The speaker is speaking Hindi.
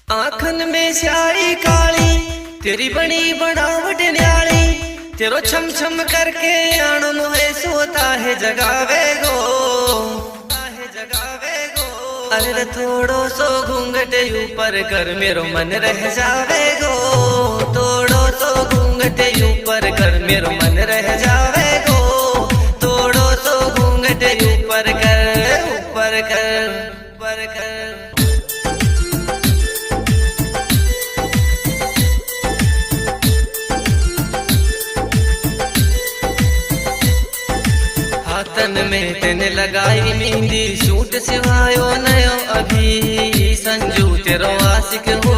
आँखन में स्याही काली, तेरी बड़ी बनावट न्याली, तेरो छम छम करके आनो मोहे सोता है जगावे गो, अरे थोड़ो सो घूंघट ऊपर कर मेरो मन रह जावे गो, थोड़ो सो घूंघट ऊपर कर मेरो मन रह जावे गो, थोड़ो सो घूंघट ऊपर कर, ऊपर कर, ऊपर कर। हाथन में तेने लगाई मेहंदी, सूट सिवायो नयो अभी, संजू तेरो आशिक हो